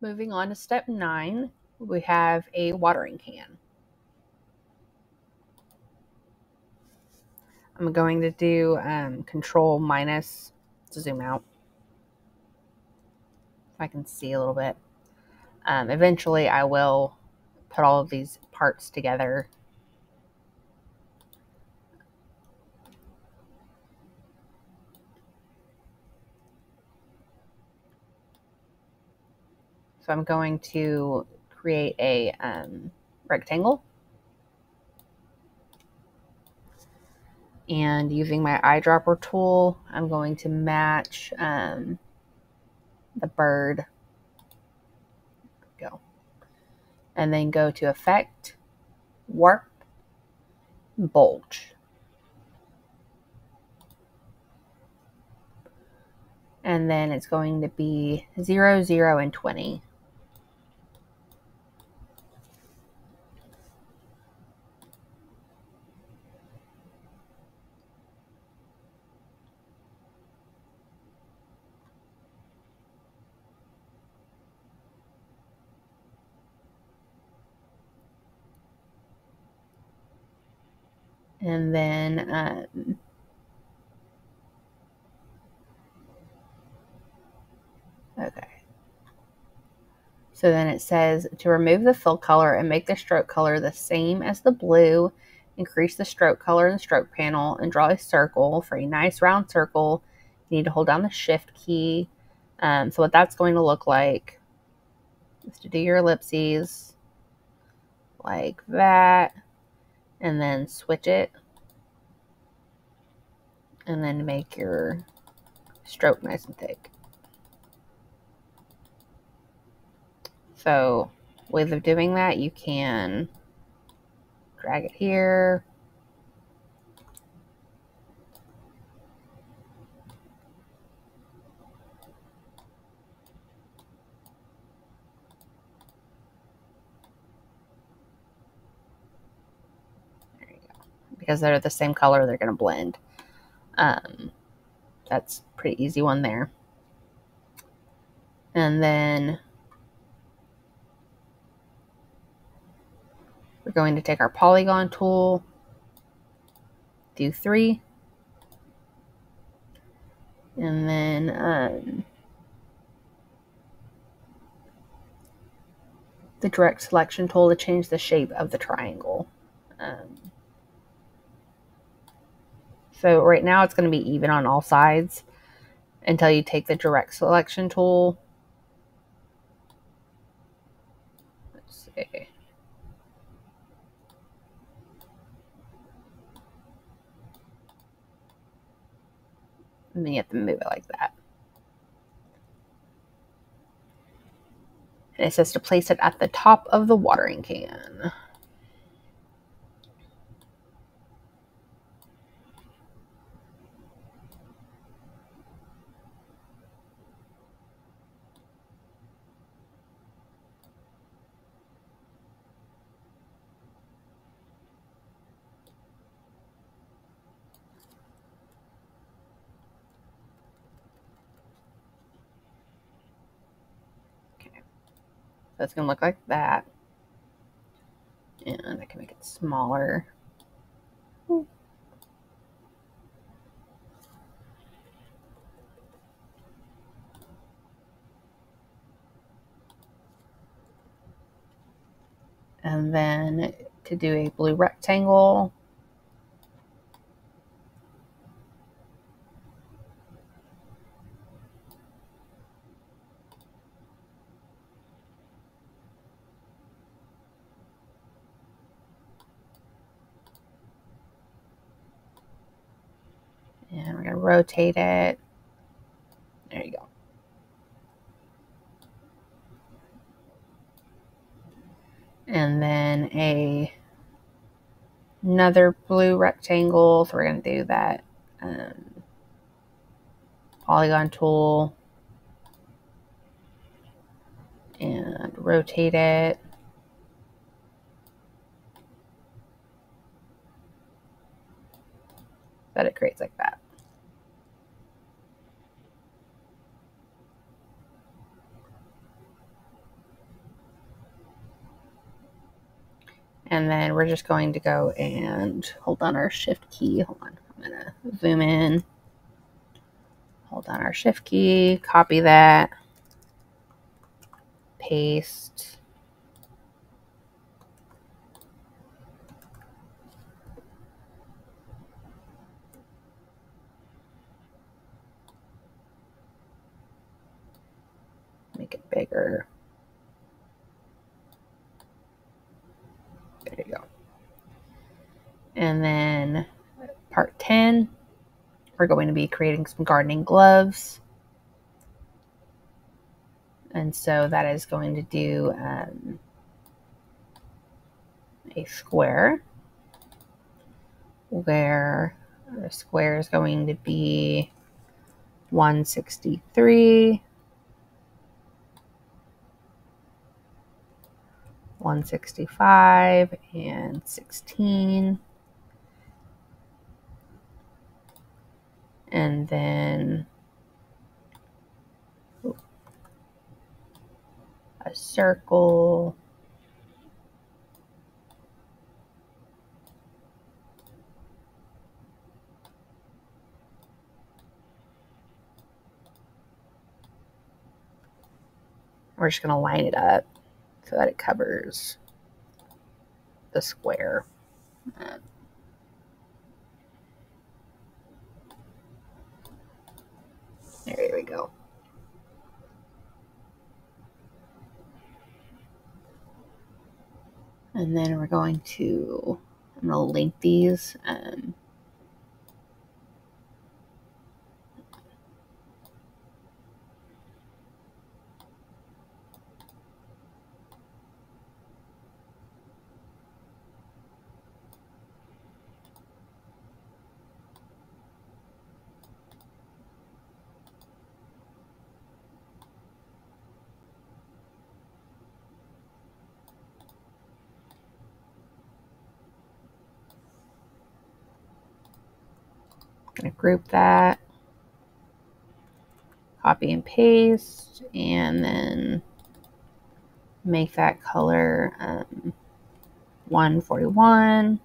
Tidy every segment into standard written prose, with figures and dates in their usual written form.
Moving on to step 9, we have a watering can. I'm going to do control minus to zoom out, if I can see a little bit. Eventually I will put all of these parts together. So I'm going to create a rectangle. And using my eyedropper tool, I'm going to match the bird. Go. And then go to Effect, Warp, Bulge. And then it's going to be 0, 0, and 20. And then okay. So then it says to remove the fill color and make the stroke color the same as the blue, increase the stroke color in the stroke panel and draw a circle. For a nice round circle, you need to hold down the shift key. So what that's going to look like is to do your ellipses like that, and then switch it, and then make your stroke nice and thick. So ways of doing that, you can drag it here, there you go. Because they're the same color, they're going to blend. That's a pretty easy one there. And then we're going to take our polygon tool, do 3, and then the direct selection tool to change the shape of the triangle. So right now it's going to be even on all sides until you take the direct selection tool. Let's see. And then you have to move it like that. And it says to place it at the top of the watering can. Okay. So it's going to look like that. And I can make it smaller. And then to do a blue rectangle, and we're going to rotate it. There you go. And then another blue rectangle. So we're going to do that polygon tool and rotate it. That it creates like that. And then we're just going to go and hold down our shift key. Hold on, I'm gonna zoom in. Hold down our shift key, copy that, paste. Make it bigger. There you go. And then part 10, we're going to be creating some gardening gloves. And so that is going to do a square where the square is going to be 163, 165, and 16. And then a circle. We're just going to line it up so that it covers the square. There we go. And then we're going to, I'm going to link these. Going to group that, copy and paste, and then make that color 141,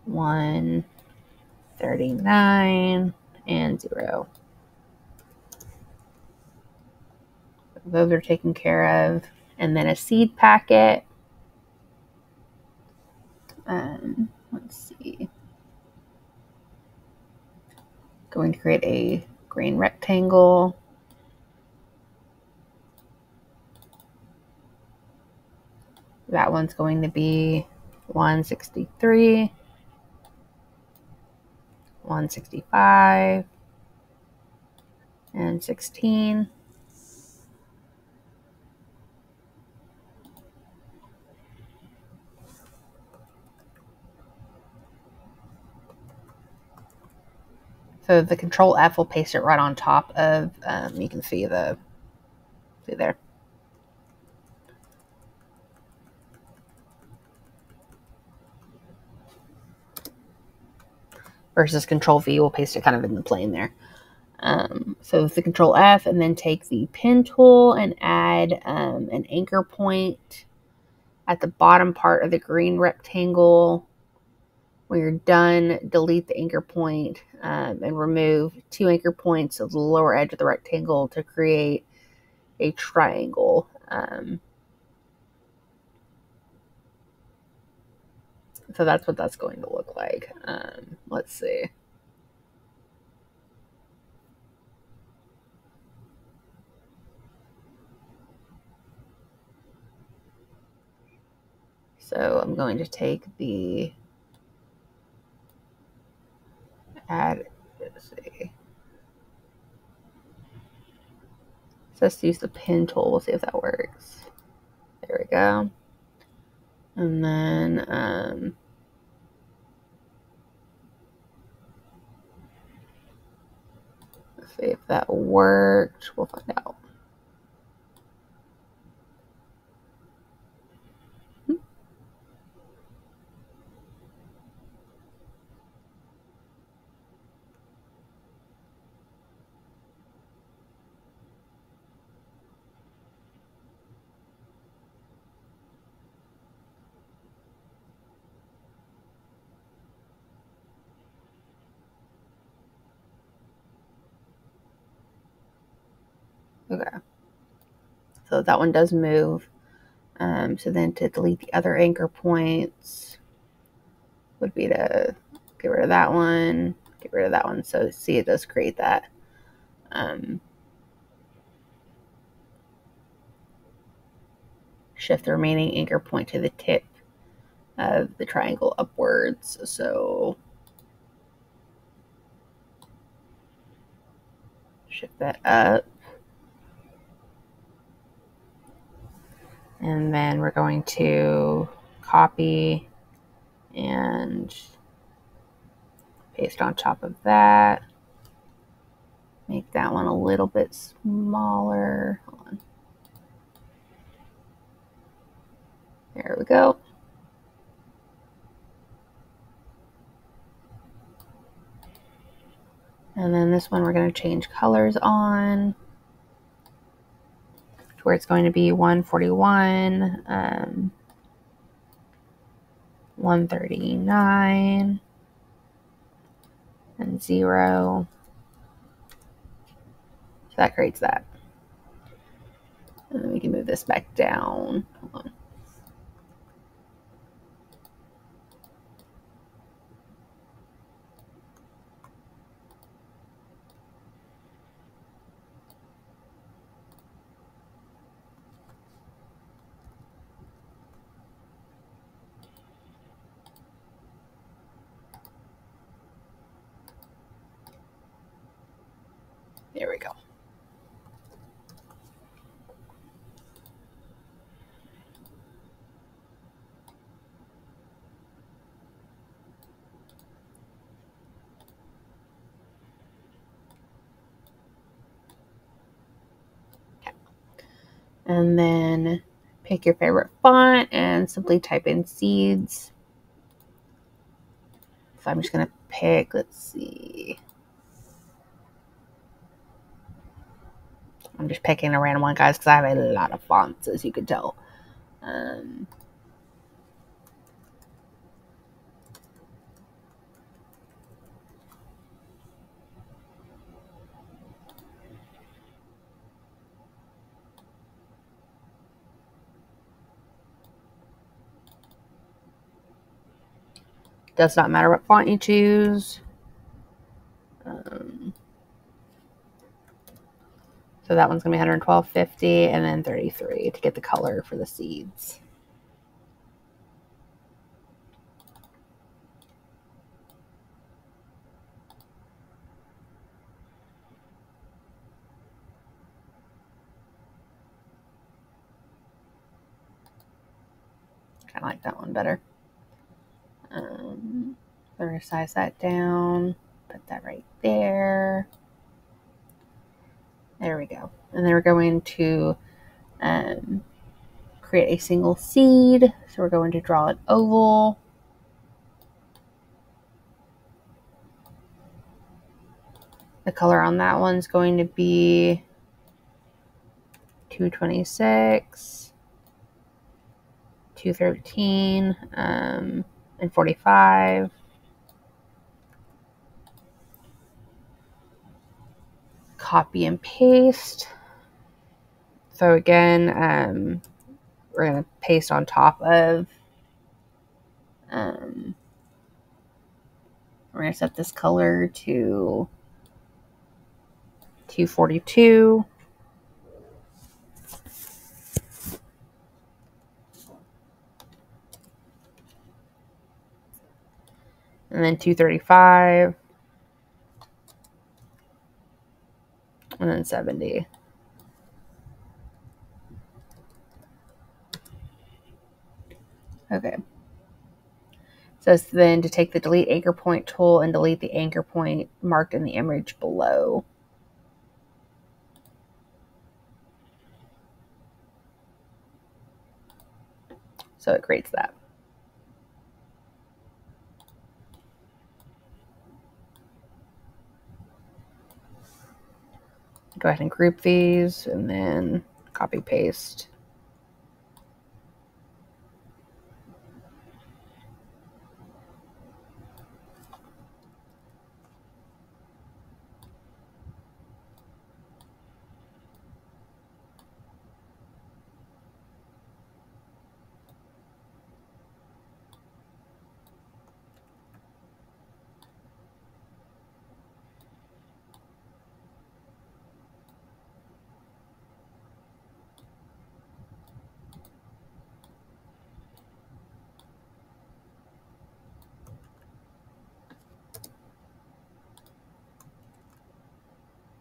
139, and 0. Those are taken care of. And then a seed packet. Let's see. Going to create a green rectangle. That one's going to be 163, 165, and 16. So the Control F will paste it right on top of, you can see there. Versus Control V will paste it kind of in the plane there. So it's the Control F, and then take the pen tool and add an anchor point at the bottom part of the green rectangle. When you're done, delete the anchor point and remove 2 anchor points of the lower edge of the rectangle to create a triangle. So that's what that's going to look like. Let's see. So I'm going to take the let's see. So let's use the pen tool. We'll see if that works. There we go. And then let's see if that worked. We'll find out. Okay. So that one does move. So then to delete the other anchor points would be to get rid of that one, get rid of that one. So see, it does create that. Shift the remaining anchor point to the tip of the triangle upwards. So shift that up. And then we're going to copy and paste on top of that. Make that one a little bit smaller. Hold on. There we go. And then this one we're going to change colors on to where it's going to be 141, 139, and 0. So that creates that. And then we can move this back down. Hold on. There we go. Okay. And then pick your favorite font and simply type in seeds. So I'm just going to pick, let's see. I'm just picking a random one, guys, because I have a lot of fonts, as you can tell. Does not matter what font you choose. So that one's going to be 112.50 and then 33 to get the color for the seeds. Kind of like that one better. We're going to size that down. Put that right there. There we go. And then we're going to create a single seed. So we're going to draw an oval. The color on that one's going to be 226, 213, and 45. Copy and paste. So again, we're going to paste on top of, we're going to set this color to 242. And then 235. And then 70. Okay. So then to take the delete anchor point tool and delete the anchor point marked in the image below. So it creates that. Go ahead and group these and then copy paste.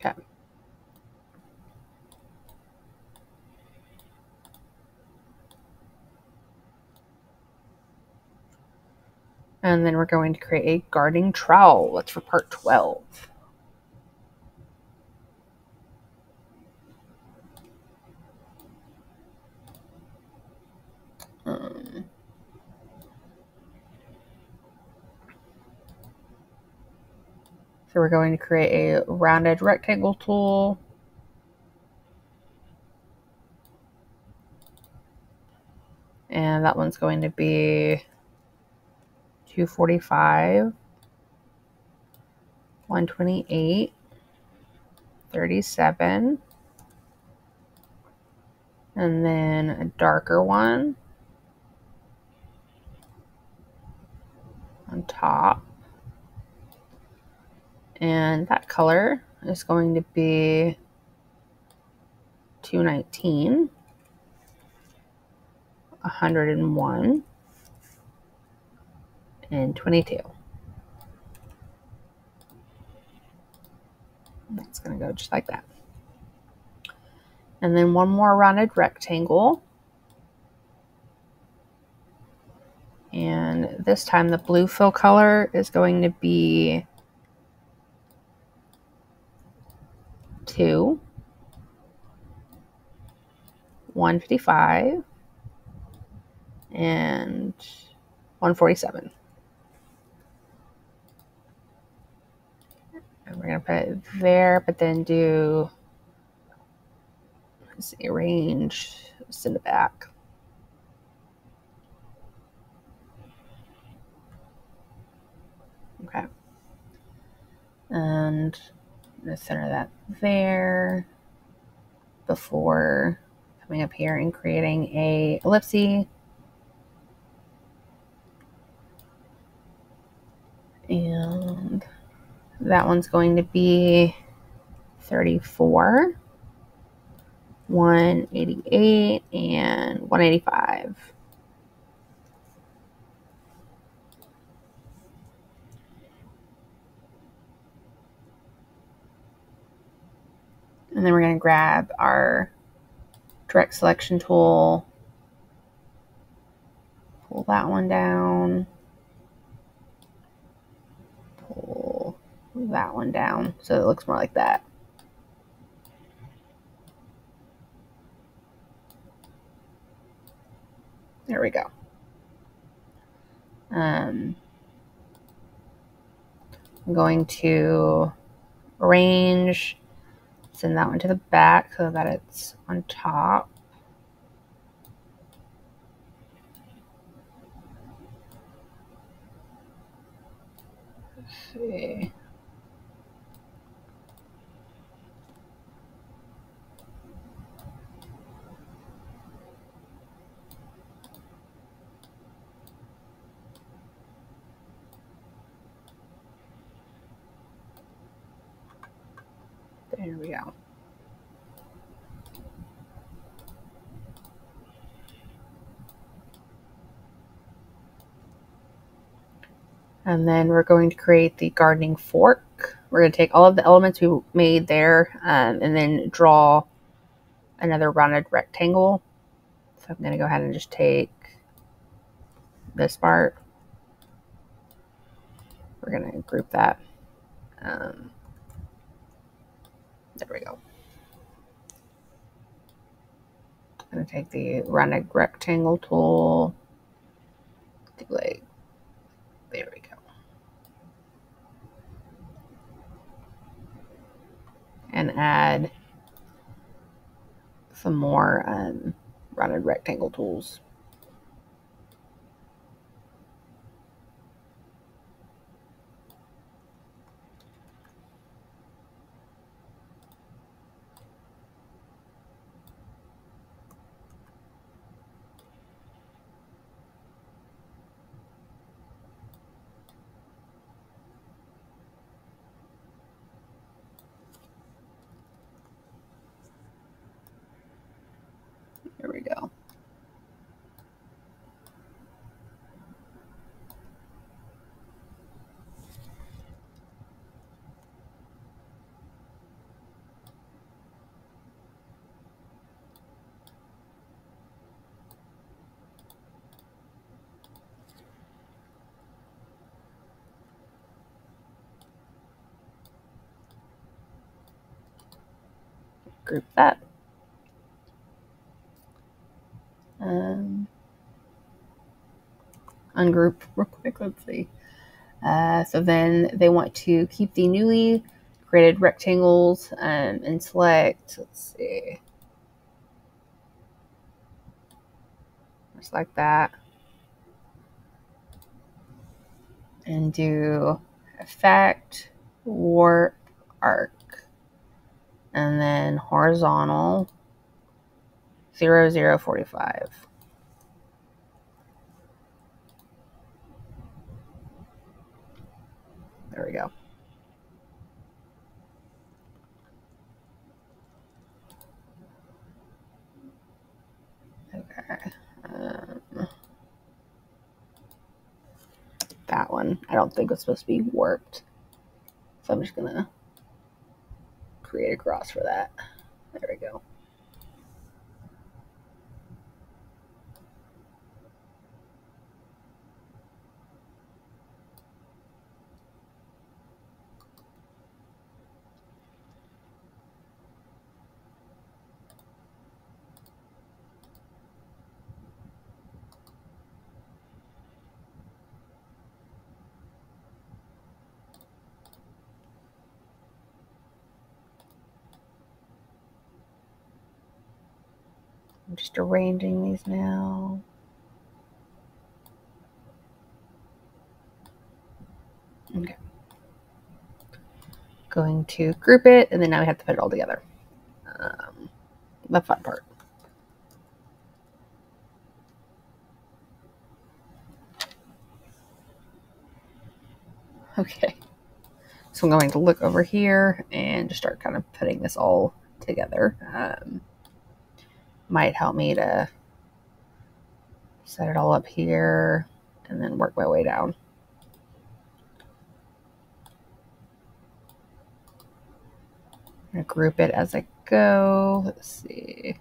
Okay. And then we're going to create a gardening trowel. That's for part 12. So we're going to create a rounded rectangle tool. And that one's going to be 245, 128, 37, and then a darker one on top. And that color is going to be 219, 101, and 22. That's going to go just like that. And then one more rounded rectangle. And this time the blue fill color is going to be 2, 155, and 147. And we're going to put it there, but then do, let's see, arrange, send it back. Okay. And I'm going to center that there before coming up here and creating a ellipse. And that one's going to be 34, 188, and 185. And then we're going to grab our direct selection tool, pull that one down, pull that one down so it looks more like that. There we go. I'm going to arrange, send that one to the back so that it's on top. Let's see. There we go. And then we're going to create the gardening fork. We're going to take all of the elements we made there and then draw another rounded rectangle. So I'm going to go ahead and just take this part. We're going to group that. There we go. I'm going to take the rounded rectangle tool. Like, there we go. And add some more rounded rectangle tools. There we go. group that. Ungroup real quick, let's see. So then they want to keep the newly created rectangles and select, let's see, just like that. And do effect, warp, arc. And then horizontal, 0, 0, 45. There we go. Okay. That one, I don't think it's supposed to be warped. So I'm just going to create a cross for that. There we go. I'm just arranging these now. Okay. Going to group it, and then now we have to put it all together. The fun part. Okay. So I'm going to look over here and just start kind of putting this all together. Might help me to set it all up here and then work my way down. I'm going to group it as I go. Let's see.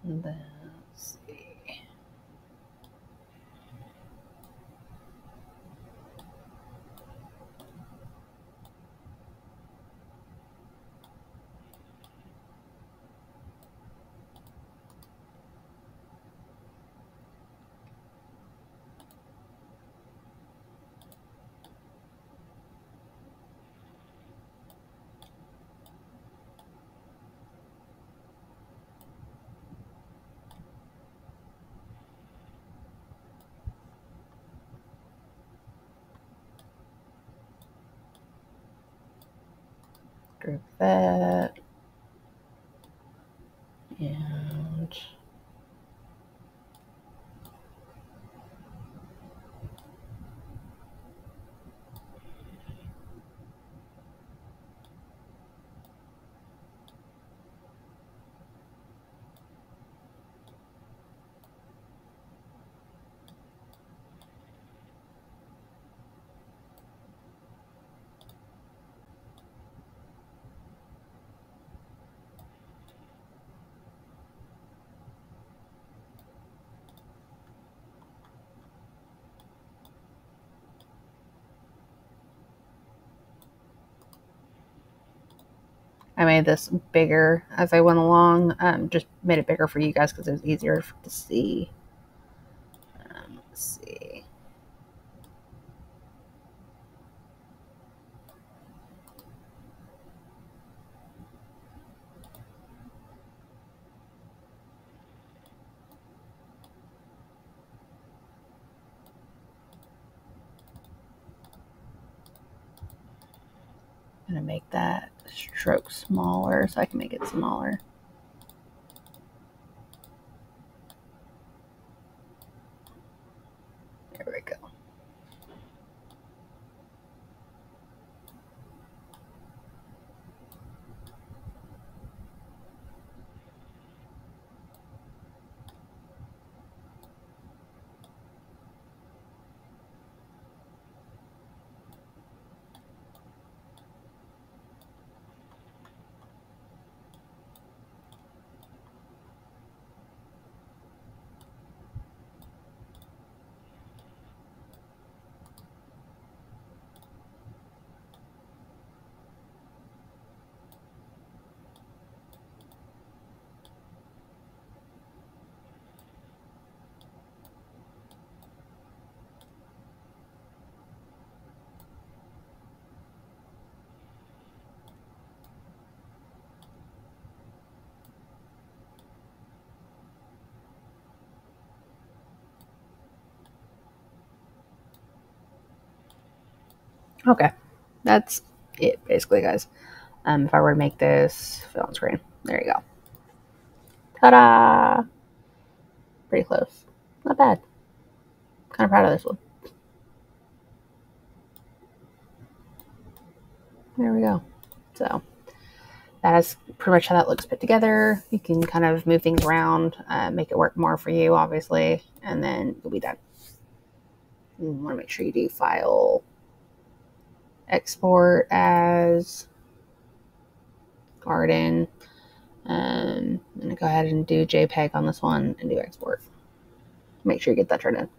And then let's see. Group that. And I made this bigger as I went along. Just made it bigger for you guys because it was easier to see. Let's see. I'm going to make that stroke smaller so I can make it smaller. There we go. Okay, that's it basically, guys. If I were to make this fill on screen, there you go. Ta-da! Pretty close. Not bad. Kind of proud of this one. There we go. So that is pretty much how that looks put together. You can kind of move things around, make it work more for you, obviously, and then you'll be done. You want to make sure you do file, export as garden. I'm going to go ahead and do JPEG on this one and do export. Make sure you get that turned in.